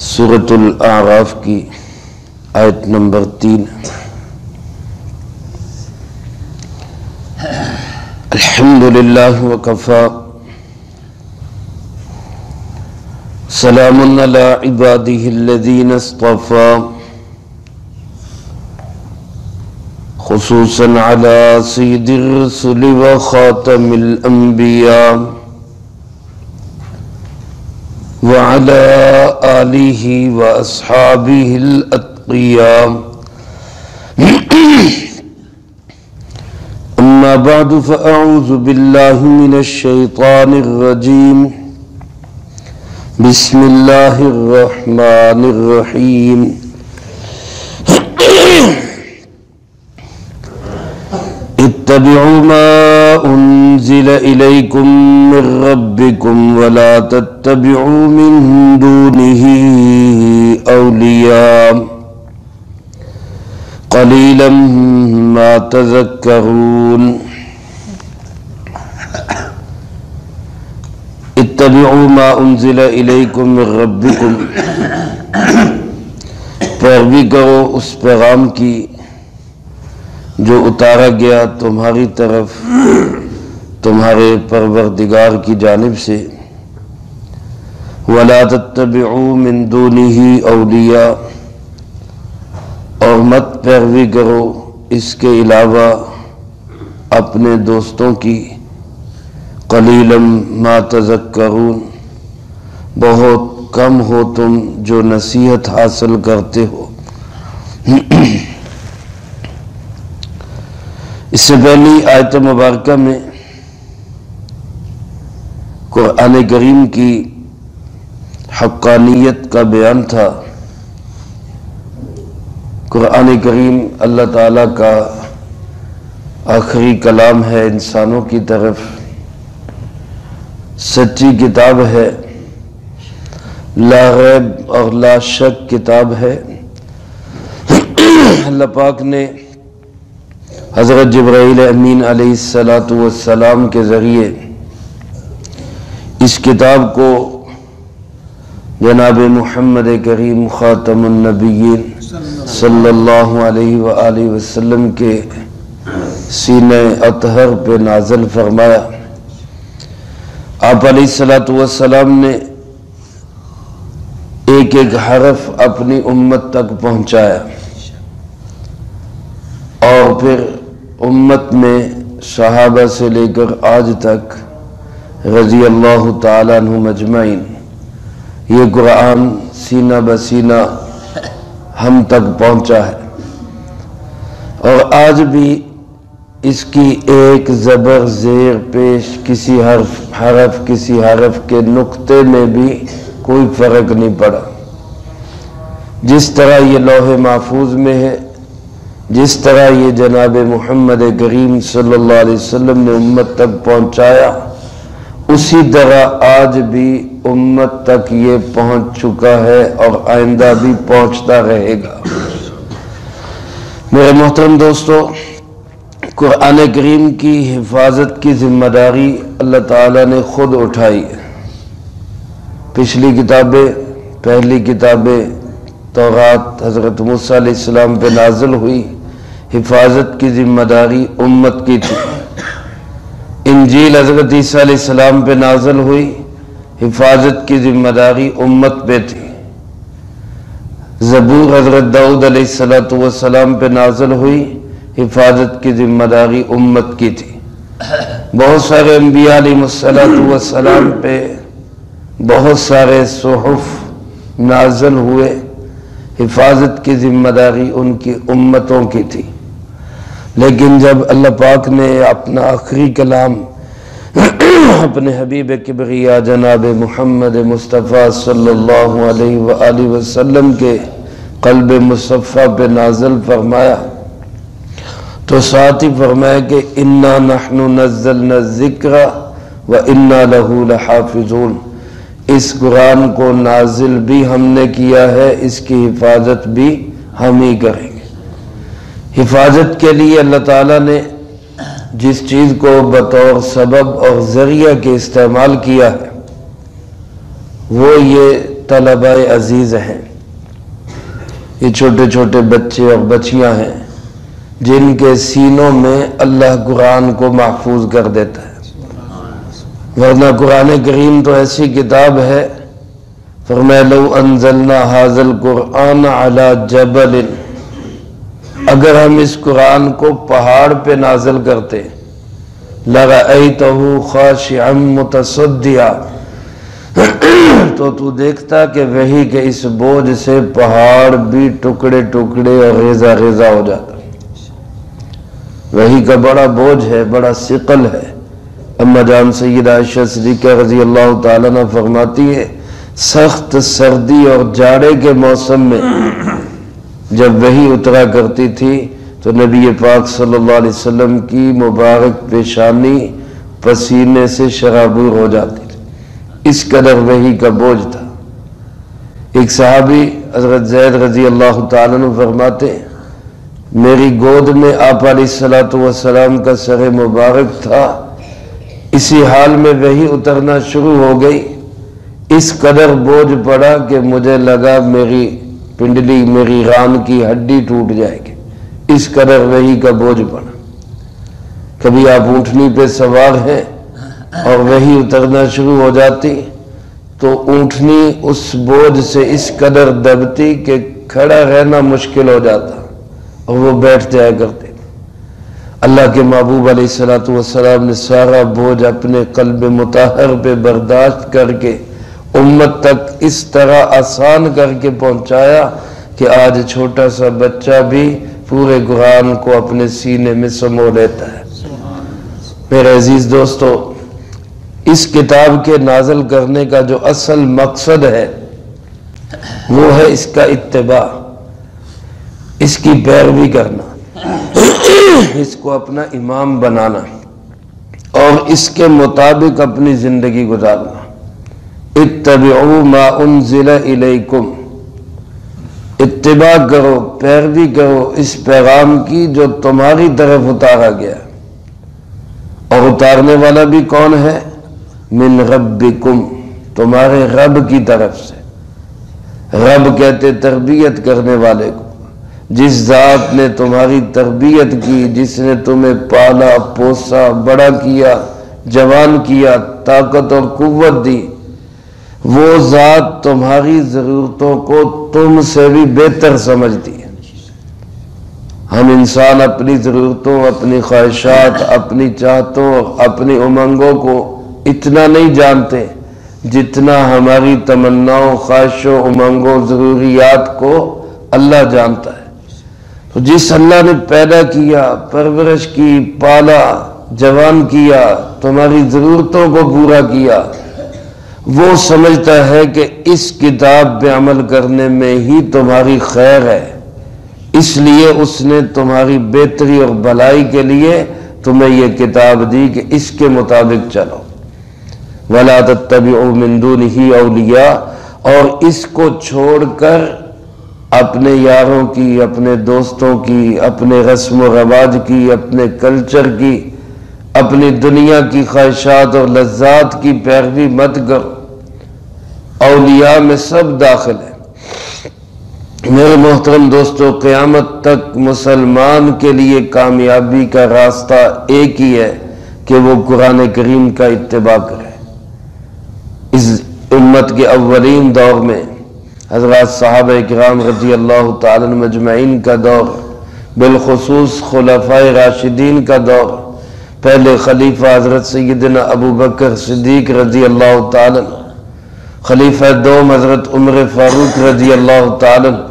سورۃ الاعراف کی آیت نمبر 3۔ الحمدللہ وکفی سلام علی عبادہ الذین اصطفی خصوصا علی سید الرسل وخاتم الانبیاء وعلى آلہ واصحابہ الاتقیاء اما بعد فاعوذ باللہ من الشیطان الرجیم بسم اللہ الرحمن الرحیم اتبعوا ما انزل الیکم من ربکم ولا تتبعوا من دونه اولیاء قلیلا ما تذکرون۔ اتبعوا ما انزل الیکم من ربکم، پیروی کرو اس پیغام کی جو اتارا گیا تمہاری طرف تمہارے پروردگار کی جانب سے۔ وَلَا تَتَّبِعُوا مِن دُونِهِ أَوْلِيَاءَ، اور مت پیروی کرو اس کے علاوہ اپنے دوستوں کی۔ قَلِيلًا مَا تَذَكَّرُونَ، بہت کم ہو تم جو نصیحت حاصل کرتے ہو۔ اس سے پہلی آیت مبارکہ میں قرآن کریم کی حقانیت کا بیان تھا۔ قرآن کریم اللہ تعالیٰ کا آخری کلام ہے انسانوں کی طرف، سچی کتاب ہے، لا ریب اور لا شک کتاب ہے۔ اللہ پاک نے حضرت جبرائیل امین علیہ السلام کے ذریعے اس کتاب کو جناب محمد کریم خاتم النبیین صلی اللہ علیہ وآلہ وسلم کے سینہ اطہر پہ نازل فرمایا۔ آپ علیہ السلام نے ایک ایک حرف اپنی امت تک پہنچایا، اور پھر امت میں صحابہ سے لے کر آج تک رضی اللہ تعالیٰ عنہم اجمعین یہ قرآن سینہ بسینہ ہم تک پہنچا ہے، اور آج بھی اس کی ایک زبر زیر پیش کسی حرف کے نقطے میں بھی کوئی فرق نہیں پڑا۔ جس طرح یہ لوح محفوظ میں ہے، جس طرح یہ جناب محمد کریم صلی اللہ علیہ وسلم نے امت تک پہنچایا، اسی طرح آج بھی امت تک یہ پہنچ چکا ہے اور آئندہ بھی پہنچتا رہے گا۔ میرے محترم دوستو، قرآن کریم کی حفاظت کی ذمہ داری اللہ تعالیٰ نے خود اٹھائی ہے۔ پچھلی کتابیں، پہلی کتابیں تورات حضرت موسیٰ علیہ السلام پہ نازل ہوئی، حفاظت کی ذمہ داری امت کی تھی۔ انجیل حضرت عیسیٰ علیہ السلام پہ نازل ہوئی، حفاظت کی ذمہ داری امت پہ تھی۔ زبور حضرت داؤد علیہ السلام پہ نازل ہوئی، حفاظت کی ذمہ داری امت کی تھی۔ بہت سارے انبیاء علیہ السلام پہ بہت سارے صحف نازل ہوئے، حفاظت کی ذمہ داری ان کی امتوں کی تھی۔ لیکن جب اللہ پاک نے اپنا آخری کلام اپنے حبیب کبریا جناب محمد مصطفیٰ صلی اللہ علیہ وآلہ وسلم کے قلب مصفى پہ نازل فرمایا، تو ساتھ ہی فرمایا کہ اِنَّا نَحْنُ نَزَّلْنَا الذِّكْرَ وَإِنَّا لَهُ لَحَافِظُونَ، اس قرآن کو نازل بھی ہم نے کیا ہے، اس کی حفاظت بھی ہم ہی کریں گے۔ حفاظت کے لیے اللہ تعالیٰ نے جس چیز کو بطور سبب اور ذریعہ کے استعمال کیا ہے وہ یہ طلبہ عزیز ہیں، یہ چھوٹے چھوٹے بچے اور بچیاں ہیں جن کے سینوں میں اللہ قرآن کو محفوظ کر دیتا ہے، ورنہ قرآن کریم تو ایسی کتاب ہے، فرمایا لو انزلنا ھذا القرآن علی جبل، اگر ہم اس قرآن کو پہاڑ پہ نازل کرتے لرأیتہ خاشعا متصدعا، تو دیکھتا کہ وحی کے اس بوجھ سے پہاڑ بھی ٹکڑے ٹکڑے اور ریزہ ریزہ ہو جاتا۔ وحی کا بڑا بوجھ ہے، بڑا ثقل ہے۔ اما جان سیدہ عائشہ صدیقہ رضی اللہ تعالیٰ عنہ فرماتی ہے سخت سردی اور جاڑے کے موسم میں جب وحی اترا کرتی تھی تو نبی پاک صلی اللہ علیہ وسلم کی مبارک پیشانی پسینے سے شرابور ہو جاتی تھی، اس قدر وحی کا بوجھ تھا۔ ایک صحابی حضرت زید رضی اللہ تعالیٰ عنہ فرماتے ہیں میری گود میں آپ علیہ السلام کا سر مبارک تھا، اسی حال میں وحی اترنا شروع ہو گئی، اس قدر بوجھ پڑا کہ مجھے لگا میری پنڈلی، میری ران کی ہڈی ٹوٹ جائے گی، اس قدر وحی کا بوجھ پڑا۔ کبھی آپ اونٹنی پہ سوار ہیں اور وحی اترنا شروع ہو جاتی تو اونٹنی اس بوجھ سے اس قدر دبتی کہ کھڑا رہنا مشکل ہو جاتا اور وہ بیٹھ جایا کرتے۔ اللہ کے محبوب علیہ السلام نے سارا بوجھ اپنے قلب مطہر پہ برداشت کر کے امت تک اس طرح آسان کر کے پہنچایا کہ آج چھوٹا سا بچہ بھی پورے قرآن کو اپنے سینے میں سمو لیتا ہے۔ میرے عزیز دوستو، اس کتاب کے نازل کرنے کا جو اصل مقصد ہے وہ ہے اس کا اتباع، اس کی پیروی کرنا، اس کو اپنا امام بنانا اور اس کے مطابق اپنی زندگی گزارنا۔ اتبعوا ما انزل الیکم، اتباع کرو، پیروی کرو اس پیغام کی جو تمہاری طرف اتارا گیا، اور اتارنے والا بھی کون ہے؟ من ربکم، تمہارے رب کی طرف سے۔ رب کہتے تربیت کرنے والے کو، جس ذات نے تمہاری تربیت کی، جس نے تمہیں پالا پوسا بڑا کیا، جوان کیا، طاقت اور قوت دی، وہ ذات تمہاری ضرورتوں کو تم سے بھی بہتر سمجھتی ہے۔ ہم انسان اپنی ضرورتوں، اپنی خواہشات، اپنی چاہتوں، اپنی امنگوں کو اتنا نہیں جانتے جتنا ہماری تمناؤں، خواہشوں، امنگوں، ضروریات کو اللہ جانتا ہے۔ تو جس اللہ نے پیدا کیا، پرورش کی، پالا، جوان کیا، تمہاری ضرورتوں کو پورا کیا، وہ سمجھتا ہے کہ اس کتاب پہ عمل کرنے میں ہی تمہاری خیر ہے، اس لیے اس نے تمہاری بہتری اور بھلائی کے لیے تمہیں یہ کتاب دی کہ اس کے مطابق چلو۔ وَلَا تَتَّبِعُوا مِن دُونِهِ أَوْلِيَاءَ، اور اس کو چھوڑ کر اپنے یاروں کی، اپنے دوستوں کی، اپنے رسم و رواج کی، اپنے کلچر کی، اپنی دنیا کی خواہشات اور لذات کی پیروی مت کرو۔ اولیاء میں سب داخل ہے۔ میرے محترم دوستو، قیامت تک مسلمان کے لیے کامیابی کا راستہ ایک ہی ہے کہ وہ قرآن کریم کا اتباع کرے۔ اس امت کے اولین دور میں حضرات صحابہ کرام رضی اللہ تعالیٰ عنہ مجمعین کا دور، بالخصوص خلفائے راشدین کا دور، پہلے خلیفہ حضرت سیدنا ابو بکر صدیق رضی اللہ تعالیٰ عنہ، خلیفہ دوم حضرت عمر فاروق رضی اللہ تعالیٰ عنہ،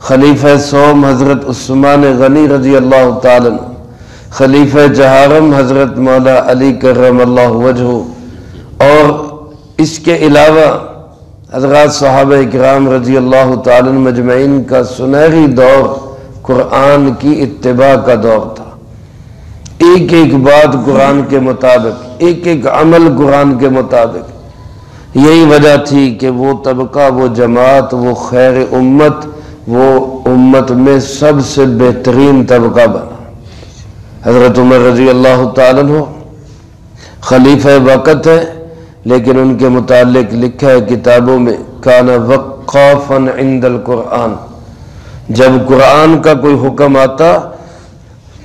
خلیفہ سوم حضرت عثمان غنی رضی اللہ تعالیٰ عنہ، خلیفہ چہارم حضرت مولا علی کرم اللہ وجہہ، اور اس کے علاوہ حضرات صحابہ اکرام رضی اللہ تعالیٰ عنہ مجمعین کا سنہری دور قرآن کی اتباع کا دور تھا۔ ایک ایک بات قرآن کے مطابق، ایک ایک عمل قرآن کے مطابق۔ یہی وجہ تھی کہ وہ طبقہ، وہ جماعت، وہ خیر امت، وہ امت میں سب سے بہترین طبقہ بنا۔ حضرت عمر رضی اللہ تعالیٰ عنہ خلیفہ وقت ہے، لیکن ان کے متعلق لکھا ہے کتابوں میں، کان وقافا عند القرآن، جب قرآن کا کوئی حکم آتا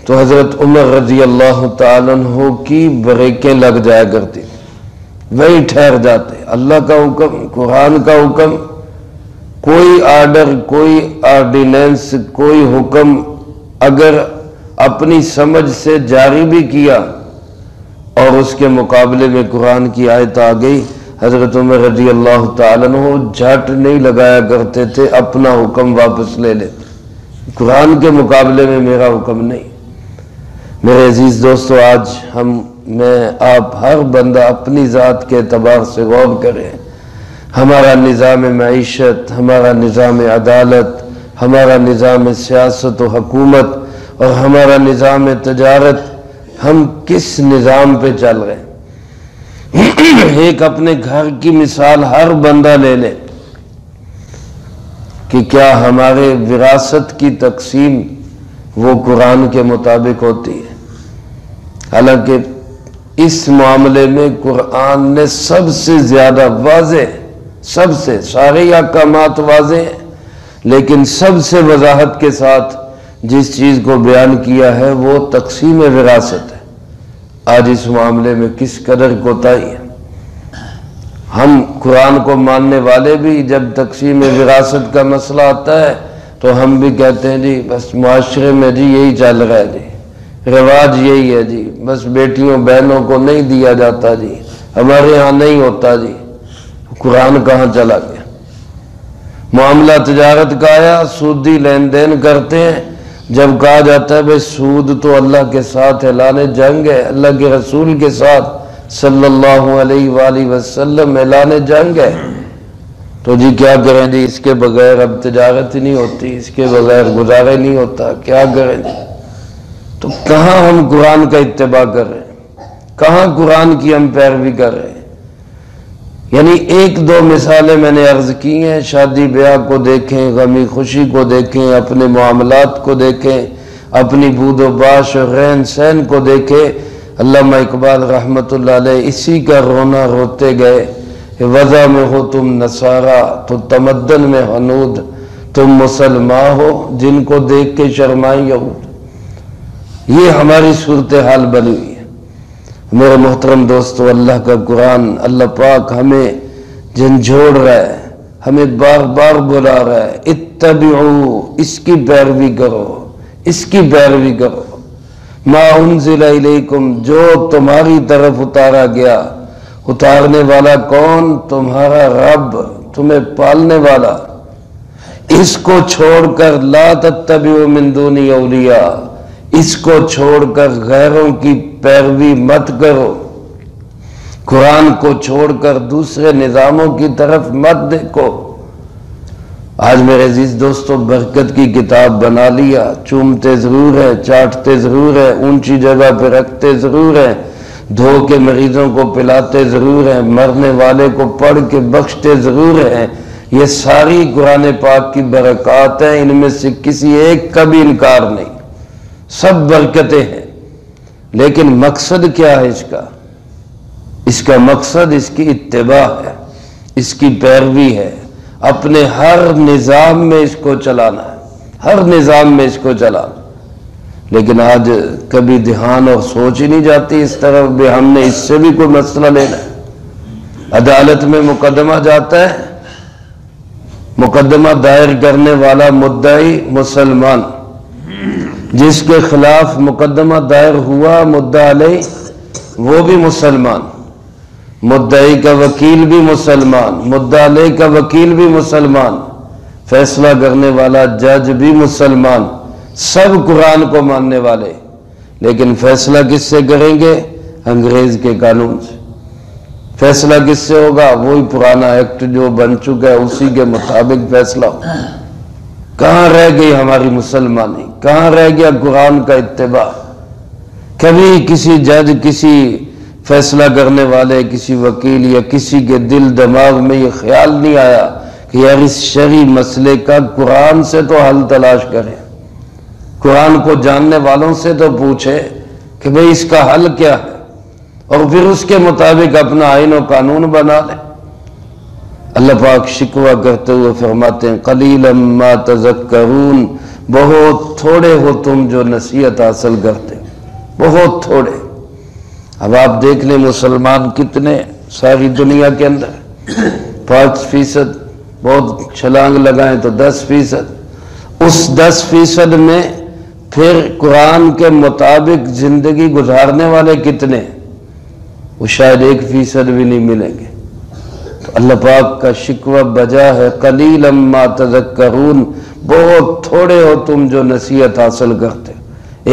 تو حضرت عمر رضی اللہ تعالیٰ عنہ کی بریکیں لگ جایا کرتی، وہی ٹھہر جاتے۔ اللہ کا حکم، قرآن کا حکم، کوئی آرڈر، کوئی آرڈیننس، کوئی حکم اگر اپنی سمجھ سے جاری بھی کیا اور اس کے مقابلے میں قرآن کی آیت آ گئی، حضرت عمر رضی اللہ تعالیٰ عنہ جھٹ نہیں لگایا کرتے تھے، اپنا حکم واپس لے لیتے، قرآن کے مقابلے میں میرا حکم نہیں۔ میرے عزیز دوستو، آج میں آپ ہر بندہ اپنی ذات کے اعتبار سے غور کریں۔ ہمارا نظام معیشت، ہمارا نظام عدالت، ہمارا نظام سیاست و حکومت اور ہمارا نظام تجارت، ہم کس نظام پہ چل رہے ہیں؟ ایک اپنے گھر کی مثال ہر بندہ لے لے کہ کیا ہمارے وراثت کی تقسیم وہ قرآن کے مطابق ہوتی ہے؟ حالانکہ اس معاملے میں قرآن نے سب سے زیادہ واضح، سب سے، سارے احکامات واضح ہیں لیکن سب سے وضاحت کے ساتھ جس چیز کو بیان کیا ہے وہ تقسیم وراثت ہے۔ آج اس معاملے میں کس قدر کوتاہی ہے۔ ہم قرآن کو ماننے والے بھی جب تقسیم وراثت کا مسئلہ آتا ہے تو ہم بھی کہتے ہیں جی بس معاشرے میں جی یہی چل رہا ہے، جی رواج یہی ہے، جی بس بیٹیوں بہنوں کو نہیں دیا جاتا، جی ہمارے ہاں نہیں ہوتا، جی قرآن کہاں چلا گیا؟ معاملہ تجارت کا آیا، سودی لین دین کرتے ہیں، جب کہا جاتا ہے بھئی سود تو اللہ کے ساتھ اعلان جنگ ہے، اللہ کے رسول کے ساتھ صلی اللہ علیہ وآلہ وسلم اعلان جنگ ہے، تو جی کیا کریں جی، اس کے بغیر اب تجارت ہی نہیں ہوتی، اس کے بغیر گزارا نہیں ہوتا، کیا کریں جی؟ تو کہاں ہم قرآن کا اتباع کر رہے ہیں؟ کہاں قرآن کی ہم پیروی کر رہے ہیں؟ یعنی ایک دو مثالیں میں نے عرض کی ہیں، شادی بیاہ کو دیکھیں، غمی خوشی کو دیکھیں، اپنے معاملات کو دیکھیں، اپنی بود و باش اور رہن سہن کو دیکھیں۔ علامہ اقبال رحمت اللہ علیہ اسی کا رونا روتے گئے، وضع میں ہو تم نصارہ تو تمدن میں ہنود، تم مسلمان ہو جن کو دیکھ کے شرمائیں یہود۔ یہ ہماری صورتحال بنی ہوئی ہے۔ میرے محترم دوستو، اللہ کا قرآن، اللہ پاک ہمیں جھنجھوڑ رہا ہے، ہمیں بار بار بلا رہا ہے، اتبعو، اس کی پیروی کرو، اس کی پیروی کرو، ما انزل الیکم، جو تمہاری طرف اتارا گیا۔ اتارنے والا کون؟ تمہارا رب، تمہیں پالنے والا۔ اس کو چھوڑ کر لا تتبعوا من دونی اولیاء، اس کو چھوڑ کر غیروں کی پیروی مت کرو، قرآن کو چھوڑ کر دوسرے نظاموں کی طرف مت دیکھو۔ آج میرے عزیز دوستو، برکت کی کتاب بنا لیا، چومتے ضرور ہیں، چاٹتے ضرور ہیں، اونچی جگہ پہ رکھتے ضرور ہیں، دھو کے مریضوں کو پلاتے ضرور ہیں، مرنے والے کو پڑھ کے بخشتے ضرور ہیں۔ یہ ساری قرآن پاک کی برکات ہیں، ان میں سے کسی ایک کا بھی انکار نہیں، سب برکتیں ہیں، لیکن مقصد کیا ہے اس کا؟ اس کا مقصد اس کی اتباع ہے، اس کی پیروی ہے، اپنے ہر نظام میں اس کو چلانا ہے، ہر نظام میں اس کو چلانا۔ لیکن آج کبھی دھیان اور سوچ ہی نہیں جاتی اس طرف بھی ہم نے اس سے بھی کوئی مسئلہ لینا ہے۔ عدالت میں مقدمہ جاتا ہے، مقدمہ دائر کرنے والا مدعی مسلمان، جس کے خلاف مقدمہ دائر ہوا مدعا علیہ وہ بھی مسلمان، مدعی کا وکیل بھی مسلمان، مدعا علیہ کا وکیل بھی مسلمان، فیصلہ کرنے والا جج بھی مسلمان، سب قرآن کو ماننے والے، لیکن فیصلہ کس سے کریں گے؟ انگریز کے قانون سے۔ فیصلہ کس سے ہوگا؟ وہی پرانا ایکٹ جو بن چکا ہے اسی کے مطابق فیصلہ ہوگا۔ کہاں رہ گئی ہماری مسلمانی؟ کہاں رہ گیا قرآن کا اتباع؟ کبھی کسی جج، کسی فیصلہ کرنے والے، کسی وکیل یا کسی کے دل دماغ میں یہ خیال نہیں آیا کہ یار اس شرعی مسئلے کا قرآن سے تو حل تلاش کریں، قرآن کو جاننے والوں سے تو پوچھے کہ بھئی اس کا حل کیا ہے، اور پھر اس کے مطابق اپنا آئین و قانون بنا لیں۔ اللہ پاک شکوہ کرتے ہوئے فرماتے ہیں قلیلا ما تذکرون، بہت تھوڑے ہو تم جو نصیحت حاصل کرتے ہو، بہت تھوڑے۔ اب آپ دیکھ لیں مسلمان کتنے ساری دنیا کے اندر، 5%، بہت چھلانگ لگائیں تو 10%، اس 10% میں پھر قرآن کے مطابق زندگی گزارنے والے کتنے؟ وہ شاید 1% بھی نہیں ملیں گے۔ تو اللہ پاک کا شکوہ بجا ہے قلیلا ما تذکرون، بہت تھوڑے ہو تم جو نصیحت حاصل کرتے۔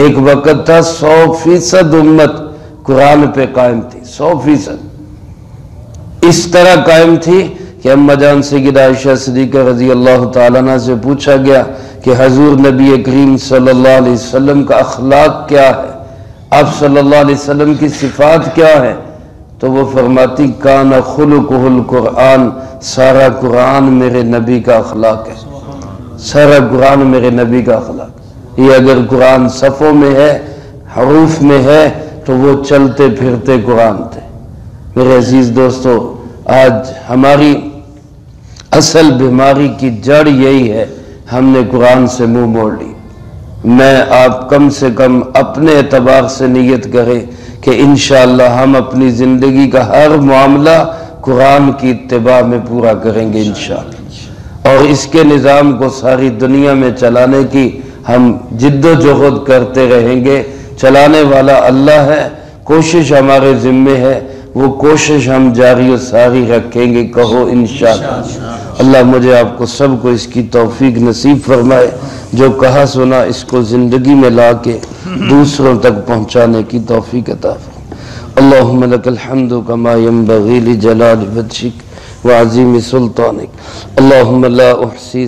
ایک وقت تھا 100% امت قرآن پہ قائم تھی، 100%۔ اس طرح قائم تھی کہ اماں جان سیدہ عائشہ صدیقہ رضی اللہ تعالیٰ عنہ سے پوچھا گیا کہ حضور نبی کریم صلی اللہ علیہ وسلم کا اخلاق کیا ہے، آپ صلی اللہ علیہ وسلم کی صفات کیا ہے؟ تو وہ فرماتی کان خلقہ القرآن، سارا قرآن میرے نبی کا اخلاق ہے، سارا قرآن میرے نبی کا اخلاق۔ یہ اگر قرآن صفوں میں ہے، حروف میں ہے، تو وہ چلتے پھرتے قرآن تھے۔ میرے عزیز دوستو، آج ہماری اصل بیماری کی جڑ یہی ہے، ہم نے قرآن سے منہ موڑ لی۔ میں آپ کم سے کم اپنے اعتبار سے نیت کریں کہ انشاءاللہ ہم اپنی زندگی کا ہر معاملہ قرآن کی اتباع میں پورا کریں گے انشاءاللہ، اور اس کے نظام کو ساری دنیا میں چلانے کی ہم جد و جہد کرتے رہیں گے۔ چلانے والا اللہ ہے، کوشش ہمارے ذمے ہے، وہ کوشش ہم جاری و ساری رکھیں گے، کہو انشاءاللہ۔ اللہ مجھے آپ کو سب کو اس کی توفیق نصیب فرمائے، جو کہا سنا اس کو زندگی میں لا کے دوسروں تک پہنچانے کی توفیق عطا فرمائے۔ اللہم لک الحمد کما ینبغی لجلال وجہک وعظیم سلطانک، اللہم لا احصی